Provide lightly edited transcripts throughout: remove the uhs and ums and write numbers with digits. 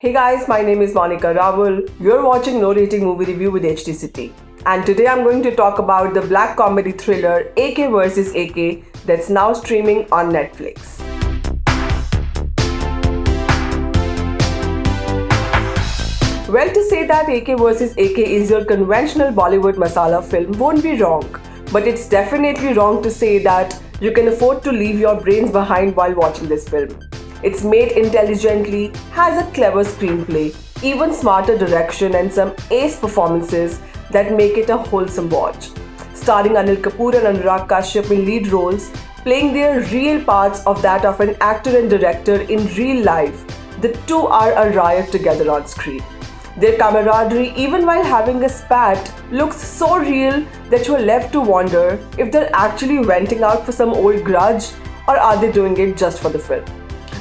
Hey guys, my name is Monica Rawal. You're watching No Rating Movie Review with HT City. And today I'm going to talk about the black comedy thriller AK vs. AK that's now streaming on Netflix. Well, to say that AK vs. AK is your conventional Bollywood masala film won't be wrong. But it's definitely wrong to say that you can afford to leave your brains behind while watching this film. It's made intelligently, has a clever screenplay, even smarter direction and some ace performances that make it a wholesome watch. Starring Anil Kapoor and Anurag Kashyap in lead roles, playing their real parts of that of an actor and director in real life, the two are a riot together on screen. Their camaraderie, even while having a spat, looks so real that you're left to wonder if they're actually venting out for some old grudge or are they doing it just for the film.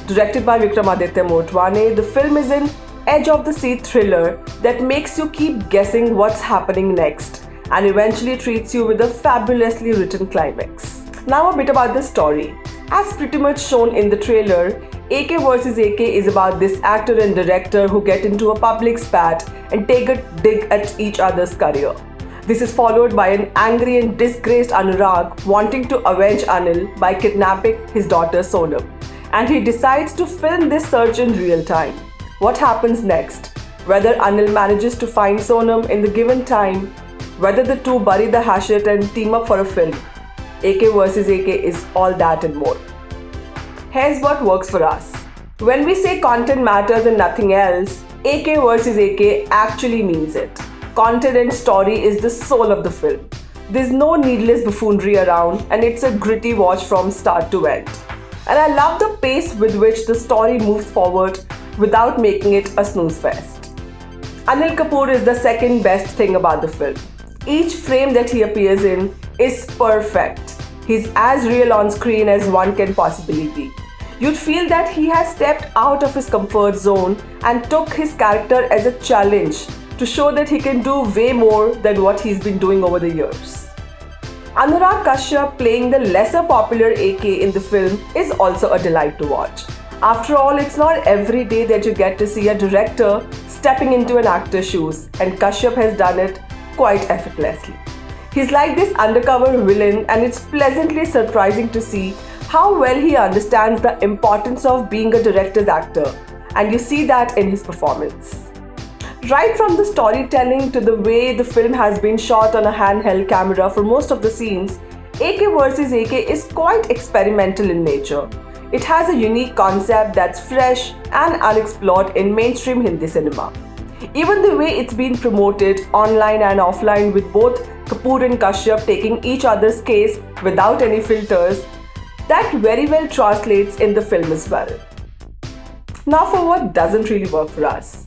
Directed by Vikramaditya Motwane, the film is an edge-of-the-seat thriller that makes you keep guessing what's happening next and eventually treats you with a fabulously written climax. Now a bit about the story. As pretty much shown in the trailer, AK vs. AK is about this actor and director who get into a public spat and take a dig at each other's career. This is followed by an angry and disgraced Anurag wanting to avenge Anil by kidnapping his daughter Sonam. And he decides to film this search in real time. What happens next? Whether Anil manages to find Sonam in the given time, whether the two bury the hatchet and team up for a film. AK vs. AK is all that and more. Here's what works for us. When we say content matters and nothing else, AK vs. AK actually means it. Content and story is the soul of the film. There's no needless buffoonery around and it's a gritty watch from start to end. And I love the pace with which the story moves forward without making it a snooze fest. Anil Kapoor is the second best thing about the film. Each frame that he appears in is perfect. He's as real on screen as one can possibly be. You'd feel that he has stepped out of his comfort zone and took his character as a challenge to show that he can do way more than what he's been doing over the years. Anurag Kashyap playing the lesser popular AK in the film is also a delight to watch. After all, it's not every day that you get to see a director stepping into an actor's shoes, and Kashyap has done it quite effortlessly. He's like this undercover villain, and it's pleasantly surprising to see how well he understands the importance of being a director's actor, and you see that in his performance. Right from the storytelling to the way the film has been shot on a handheld camera for most of the scenes, AK vs. AK is quite experimental in nature. It has a unique concept that's fresh and unexplored in mainstream Hindi cinema. Even the way it's been promoted online and offline with both Kapoor and Kashyap taking each other's case without any filters, that very well translates in the film as well. Now for what doesn't really work for us.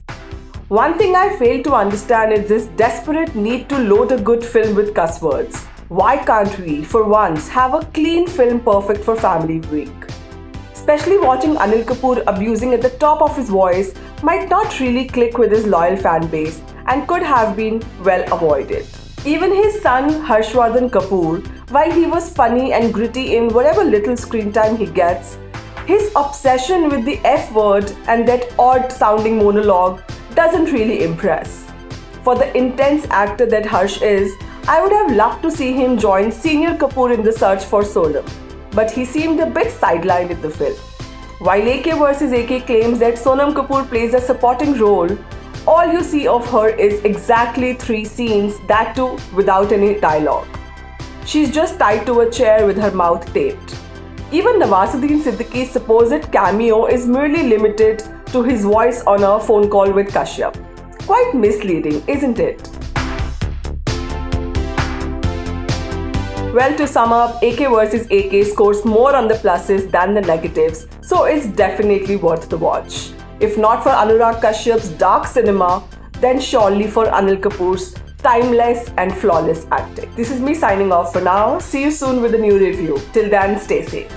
One thing I fail to understand is this desperate need to load a good film with cuss words. Why can't we, for once, have a clean film perfect for family week? Especially watching Anil Kapoor abusing at the top of his voice might not really click with his loyal fan base and could have been well avoided. Even his son Harshvardhan Kapoor, while he was funny and gritty in whatever little screen time he gets, his obsession with the F word and that odd sounding monologue doesn't really impress. For the intense actor that Harsh is, I would have loved to see him join Senior Kapoor in the search for Sonam, but he seemed a bit sidelined in the film. While AK vs. AK claims that Sonam Kapoor plays a supporting role, all you see of her is exactly 3 scenes, that too without any dialogue. She's just tied to a chair with her mouth taped. Even Nawazuddin Siddiqui's supposed cameo is merely limited to his voice on a phone call with Kashyap. Quite misleading, isn't it? Well, to sum up, AK vs. AK scores more on the pluses than the negatives, so it's definitely worth the watch. If not for Anurag Kashyap's dark cinema, then surely for Anil Kapoor's timeless and flawless acting. This is me signing off for now. See you soon with a new review. Till then, stay safe.